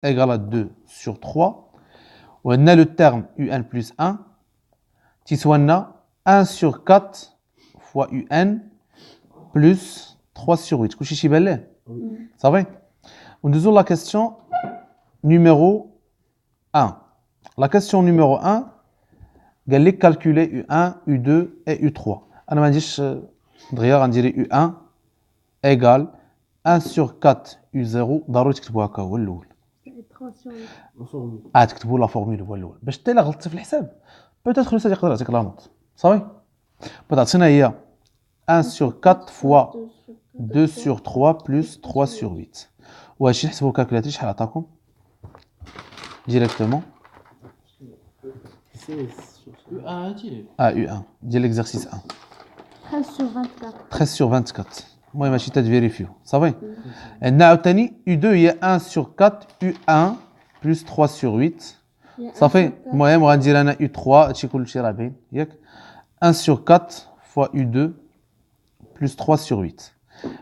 égale à 2 sur 3. On a le terme un plus 1 qui soit 1 sur 4 fois un plus 3 sur 8. Couchez Chibalé. Ça va? On nous la question numéro 1. La question numéro 1, قال لك calculer U1, U2 et U3. أنا ما عنديش دغيا غنديري U1 égale 1 sur 4 U0 ضروري تكتبوها هكا هو الأول. تكتبوا لا فورمول هو الأول باش حتى إلا غلطتي في الحساب بوتيتر الأستاذ يقدر يعطيك لا نوت. صافي؟ تعطينا هي 1 sur 4 fois 2 sur 3 plus 3 sur 8. وهادشي نحسبوا الكالكولاتري شحال عطاكم؟ Directement. U1 ديال l'exercice 1. 13 sur 24. 13 sur 24. المهم ماشي تفيريفيو صافي. عندنا عاوتاني U2 هي 1 sur 4 U1 plus 3 sur 8. صافي. المهم غندير انا U3 هادشي كلشي راه باين ياك 1 sur 4 fois U2 plus 3 sur 8.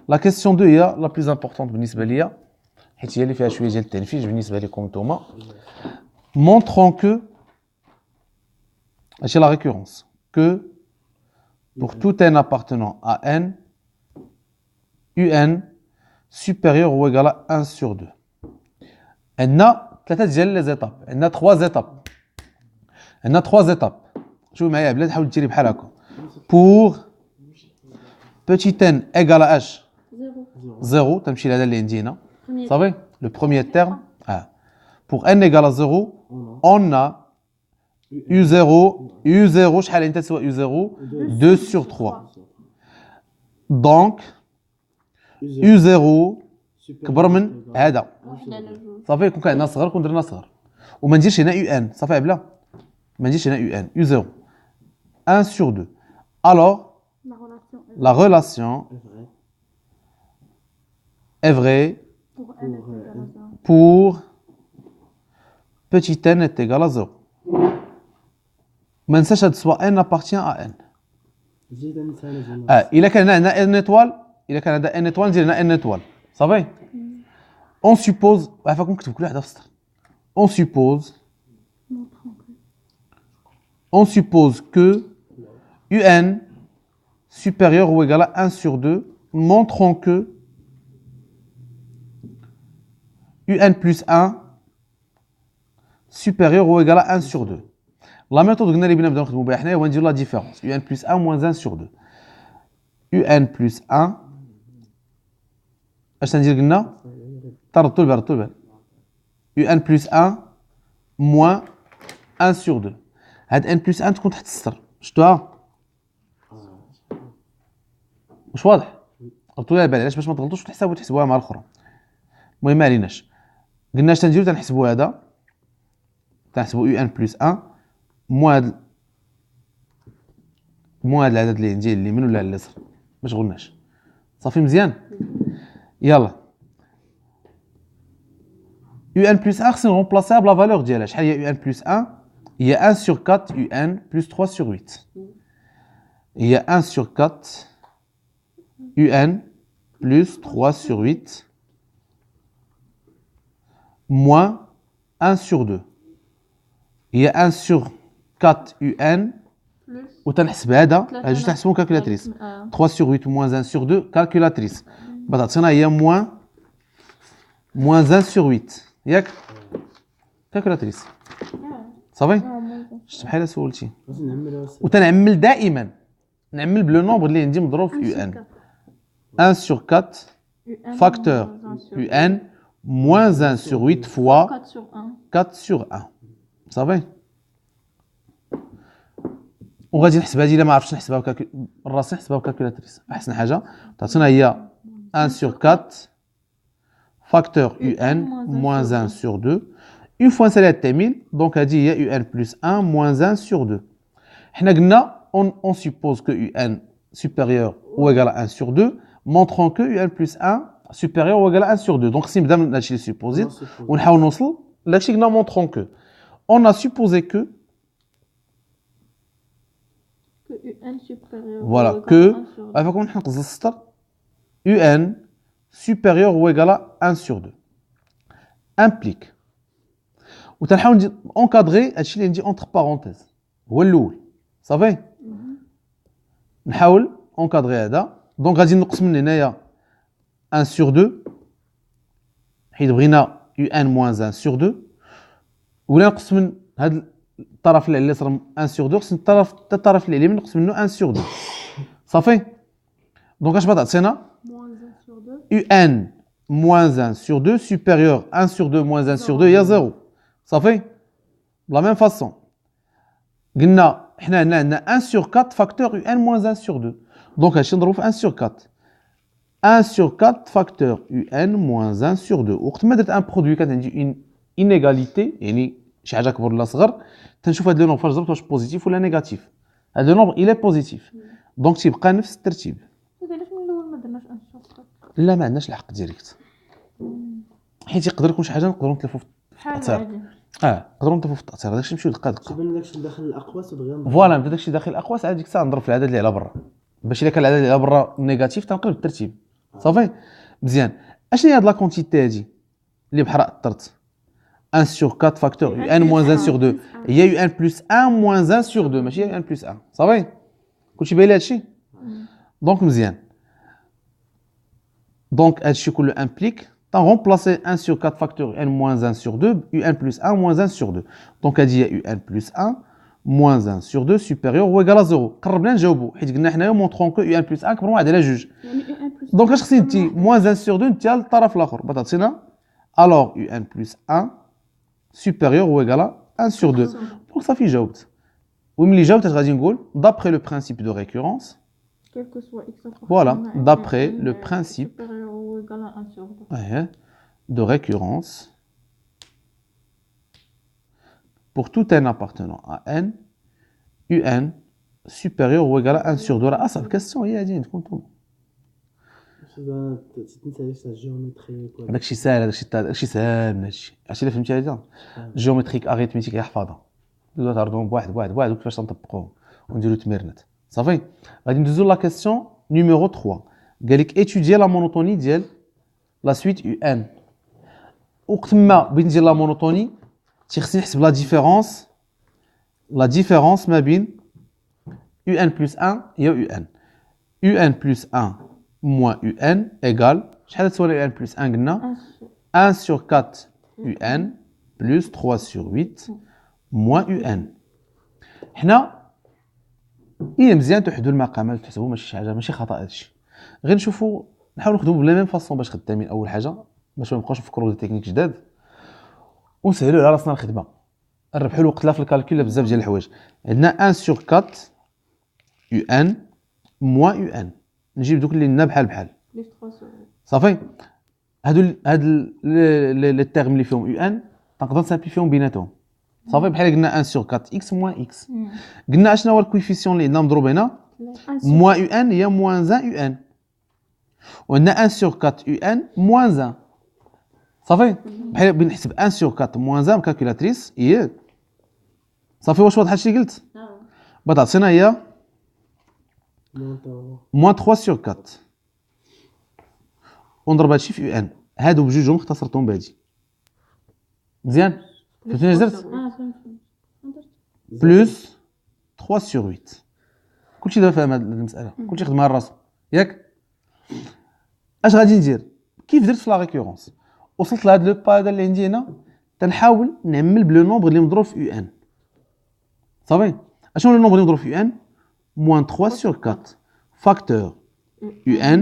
La question 2 هي la plus importante بالنسبه ليا حيت هي اللي فيها شويه ديال التنفيذ بالنسبه لكم نتوما. Montrons que c'est la récurrence que pour tout n appartenant à n, un supérieur ou égal à 1 sur 2. On a les étapes. On a 3 étapes. On a 3 étapes. شوفوا معايا بلاد حاول ديري بحال هكا. Pour petit n égal à h 0 تمشي لهذا اللي عندي هنا. صافي le premier terme. Pour n égal à 0 on a U0 شحال انت تسوى U0 2 sur 3. Donc U0 كبر من هذا. صافي يكون كان عندنا صغر كون درنا صغر. وما نديرش هنا UN صافي يا بلا. ما نديرش هنا UN U0 1 sur 2. Alors la relation est vraie pour petit n est égal à 0. ما ننساش هاد الصوا n appartient à n. إلا كان عندنا n étoile إلا كان عندنا n étoile ندير هنا n étoile صافي. On suppose عافاكم نكتب كل واحدة في السطر. On suppose que un supérieur ou égal à 1 sur 2 montrons que un plus 1 supérieur ou égal à 1 sur 2. La méthode que nous allons نخدموا بها حنايا هو نديرو la différence un plus 1 moins 1 sur 2. un plus 1 اش تندير قلنا طردتوا البال un plus 1 moins 1 sur 2. هاد n plus 1 تكون تحت السطر شفتوها واش واضح طردتوا البال علاش باش ما تغلطوش في الحساب وتحسبوها مع الاخرى. المهم ما عليناش قلنا اش تنديرو تنحسبوا هذا تنحسبوا un plus 1 مواد العدد اللي عندي اليمين ولا اليسار ما شغلناش صافي مزيان. يلا un plus 1 خصني نرومبلاسيها بلا فالور ديالها. شحال هي un plus 1 هي 1 sur 4 un plus 3 sur 8. هي 1 sur 4 un plus 3 sur 8 moins 1 sur 2. هي 1 sur 4 un وتنحسب هذا جوج نحسبو كالكولاتريس 3 sur 8 moins 1 sur 2 كالكولاتريس تعطينا هي moins 1 sur 8 ياك كالكولاتريس صافي. شفت بحال سولتي وتنعمل دائما نعمل بلو نومبر اللي عندي مضروب في ان 1 sur 4 facteur un moins 1 sur 8 fois 4 sur 1 صافي. وغادي نحسب هذه الا ما عرفتش نحسبها بالراس نحسبها بكالكولاتريس احسن حاجه تعطينا هي 1 sur 4 facteur un moins 1 sur 2 une fois نساليها التعميل دونك هذه هي un plus 1 moins 1 sur 2. حنا قلنا on suppose que un supérieur ou égal à 1 sur 2 montrons que un plus 1 supérieur ou égal à 1 sur 2. donc خصني نبدا من هادشي اللي سيبوزيت ونحاول نوصل لهادشي قلنا montrons que on a supposé que un supérieur voilà que عافاكم نقص السطر un supérieur ou égal à 1 sur 2 implique وتنحاول ندير اونكادري هادشي اللي عندي اونتر بارونتيز هو الاول صافي نحاول اونكادري هذا دونك غادي نقص من هنايا 1 sur 2 حيت بغينا un moins 1 sur 2 ولا نقص من هذا الطرف اللي على اليسار 1 sur 2 خصني الطرف اللي على اليمين نقص منه 1 sur 2 صافي دونك اش بغات تعطينا moins 1 sur 2. un moins 1 sur 2 supérieur 1 sur 2 moins 1 sur 2 هي 0 صافي بلا ميم فاسون قلنا حنا هنا عندنا 1 sur 4 فاكتور un moins 1 sur 2 دونك هادشي نضربو في 1 sur 4 1 sur 4 فاكتور un moins 1 sur 2 وقت ما درت ان برودوي كانت عندي اون انيغاليتي يعني شي حاجه كبر ولا صغر تنشوف هاد لو نومبر فاش ضربت واش بوزيتيف ولا نيجاتيف هاد لو نومبر الى بوزيتيف دونك تيبقى نفس الترتيب علاش من الاول ما درناش 1 sur 4 لا ما عندناش الحق ديريكت حيت يقدر يكون شي حاجه نقدروا نتلفوا في بحال التأثير عادي. نقدروا نتلفوا في التأثير داكشي نمشيو دقه دقه تبان داكشي داخل الاقواس ودغيا فوالا نبدا داكشي داخل الاقواس عاد ديك الساعه نضرب في العدد اللي على برا باش الا كان العدد اللي على برا نيجاتيف تنقلب الترتيب صافي مزيان اشنو هي هاد لا كونتيتي هادي اللي بحال اثرت 1 sur 4 فاكتور un moins 1 sur 2 هي un plus 1 moins 1 sur 2 ماشي 1 plus 1 صافي كلشي باين لي هادشي دونك مزيان دونك هادشي كله امبليك remplacer 1 sur 4 facteur un moins 1 sur 2 un plus 1 moins 1 sur 2 donc هادي هي un plus 1 moins 1 sur 2 supérieur ou égal à 0 قربنا نجاوبو حيت قلنا حنايا مونطرون كو un plus 1 كبر من 1 على 2 يعني un plus دونك اش خصني نتي moins 1 sur 2 نتيها للطرف الاخر باش تعطينا alors un plus 1 supérieur ou égal à 1 sur 2 دونك صافي جاوبت وملي جاوبت اش غادي نقول d'après le principe de récurrence quel que soit x Voilà, approximatif, d'après un le est principe. supérieur ou égal à 1 sur 2. Ouais, de récurrence pour tout n appartenant à n un supérieur ou égal à 1 sur 2 راه اصعب كاستيون هي هادي عندكم نتوما تنسى ليش الجيومتري داكشي ساهل داكشي ساهل هادشي عرفتي الا فهمتي هادي جيومتريك اريتميتيك يحفظها دوزو تعرضوهم بواحد وكيفاش تنطبقوهم ونديرو تمرينات صافي غادي ندوزو لا كاستيون نيميرو 3 قال لك étudier la monotonie ديال لا سويت un وقت ما بغيت ندير لا مونوتوني تيخصني نحسب لا ديفيرونس ما بين un plus 1 هي un plus 1 moins un égale شحال تساوي un plus 1 قلنا 1 sur 4 un plus 3 sur 8 moins un حنا هي مزيان تحدوا المقامات وتحسبوا ماشي شي حاجه ماشي خطا هادشي غير نشوفوا نحاولوا نخدموا بلا ميم فاصون باش خدامين اول حاجه باش ما نبقاوش نفكروا دي تكنيك جداد ونسهلوا على راسنا الخدمه نربحوا الوقت لا في الكالكول بزاف ديال الحوايج عندنا 1 sur 4 un moins un نجيب دوك اللي عندنا بحال plus 3 sur 8. صافي هاد لي تيرم اللي فيهم ان نقدر نسامبليفيهم بيناتهم صافي بحال قلنا 1 sur 4 x moins x قلنا اشنا هو الكويفيسيون اللي عندنا مضروب هنا moins un هي moins 1 un وعندنا 1 sur 4 un moins 1 صافي بحال بنحسب 1 sur 4 moins 1 بكالكولاتريس هي صافي واش واضح هادشي قلت بتعطينا هي moins 3 sur 4 ونضرب هادشي في ان هادو بجوجهم اختصرتهم بهادي مزيان فهمتني اش درت فهمت. بلس 3 sur 8 كلشي دابا فاهم هاد المساله كلشي خدمها راسو ياك اش غادي ندير كيف درت في لا ريكورونس وصلت لهاد لو با هذا اللي عندي هنا تنحاول نعمل بلو نومبر اللي مضروب في ان صافي اشنو هو النومبر اللي مضروب في ان moins 3 sur 4 فاكتور un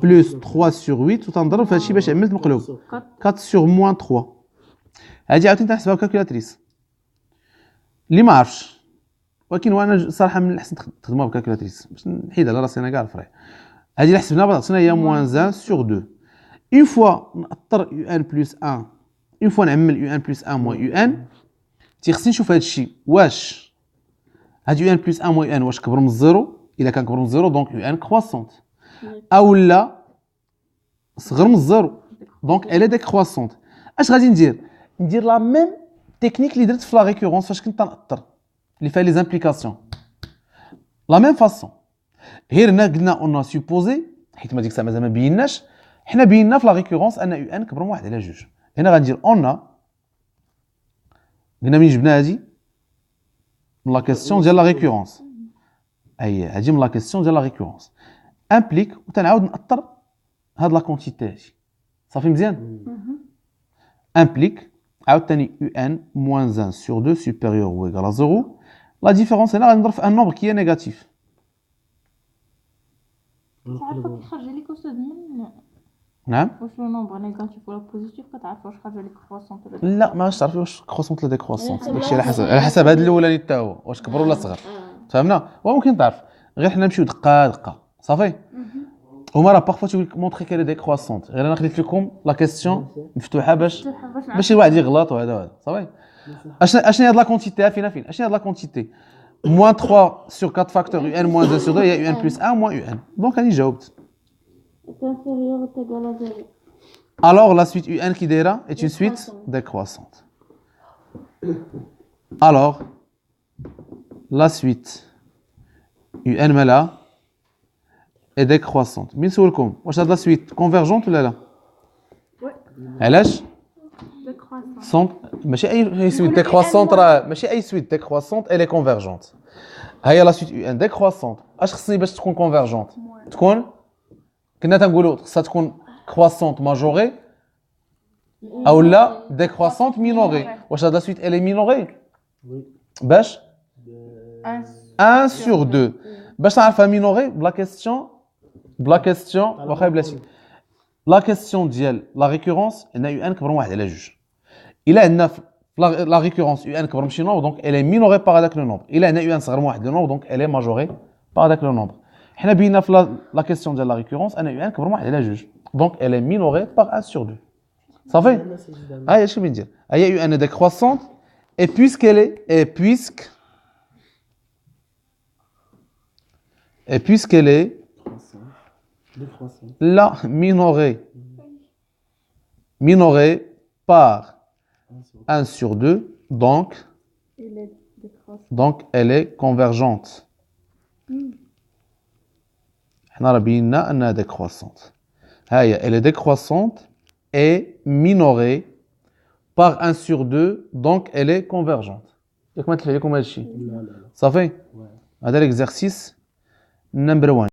plus 3 sur 8 وتنضرب في هادشي باش عملت مقلوب 4 sur moins 3 هادي عاوتاني تنحسبها بكالكولاتريس اللي ما عرفش ولكن وانا صراحه من الاحسن تخدموها بكالكولاتريس باش نحيد على راسي انا كاع الفري هادي اللي حسبناها بغاتنا هي moins 1 sur 2 اون فوا ناثر un plus 1 اون فوا نعمل un plus 1 moins un تيخصني نشوف هادشي واش هادي un plus 1 moins un واش كبر من الزيرو الا كان كبر من الزيرو دونك un كرواسونت او لا صغر من الزيرو دونك الي ديكرواسونت اش غادي ندير لا ميم تكنيك اللي درت في لا ريكورونس فاش كنت ناثر اللي فيها لي زامبليكاسيون لا ميم فاسون غير هنا قلنا اون سوبوزي حيت ما ديك الساعه مازال ما بيناش حنا بينا في لا ريكورونس ان ان كبر من 1 على 2 هنا غندير اون قلنا منين جبنا هادي من لا كيسيون ديال لا ريكورونس. اي هادي من لا كيسيون ديال لا ريكورونس امبليك وتنعاود ناثر هاد لا كونتيتي هادي صافي مزيان. امبليك عاوتاني يو ان موان 1 sur 2 supérieur ou égal à 0. لا ديفيرونس هنا غنضرب في ان نومبر كي هي نيجاتيف. تعرف كي خرج لك استاذ من نعم واش لو نومبر نيجاتيف ولا بوزيتيف كتعرف واش خرج لك كروسونت ولا لا ماش تعرفي واش كروسونت ولا ديكروسونت داكشي على حسب هاد الاولاني حتى هو واش كبر ولا صغر فهمنا. وممكن تعرف غير حنا نمشيو دقه دقه صافي. هما راه بارفوا تيقول لك مونطري كالي ديكروسونت غير انا خليت لكم لا كيسيون مفتوحه باش الواحد يغلط وهذا صافي. اشنو هي هاد لا كونتيتي فين اشنو هي هاد لا كونتيتي moins 3 sur 4 facteur un moins 1 sur 2 il y a un plus 1 moins un donc راني جاوبت. inférieur est égal à 0. Alors la suite un qui dira est une suite décroissante. Alors la suite un مالها est décroissante. مين سولكم واش هاد لا suite convergente ولا لا؟ علاش؟ سونت ماشي اي سويت ديكروسونت راه ماشي اي سويت ديكروسونت elle est convergente. هيا لا سويت ان ديكروسونت اش خصني باش تكون كونفرجونت تكون كنا تنقولوا خصها تكون كروسونت ماجوري او لا ديكروسونت مينوري. واش هاد لا سويت elle est مينوري باش 1 sur 2 باش نعرفها مينوري بلا كيسيون واخا بلاتي لا كيسيون ديال لا ريكورونس ان يو ان كبر من 1 على 2. إلا عندنا la récurrence UN كبر من شي nombre donc elle est minorée par هذاك le nombre. إلا عندنا UN صغر من واحد le nombre donc elle est majorée par هذاك le nombre. حنا بينا في la question ديال la récurrence أن UN كبر من واحد على 2 donc elle est minorée par 1 sur 2. صافي هاي اش كندير هي UN décroissante et puisqu'elle est là minorée par 1 sur 2 donc elle est convergente. حنا راه بينا انها décroissante. هاهي elle est décroissante et minorée par 1 sur 2 donc elle est convergente. ياك ما تلفح لكم هذا الشيء صافي. هذا l'exercice number 1.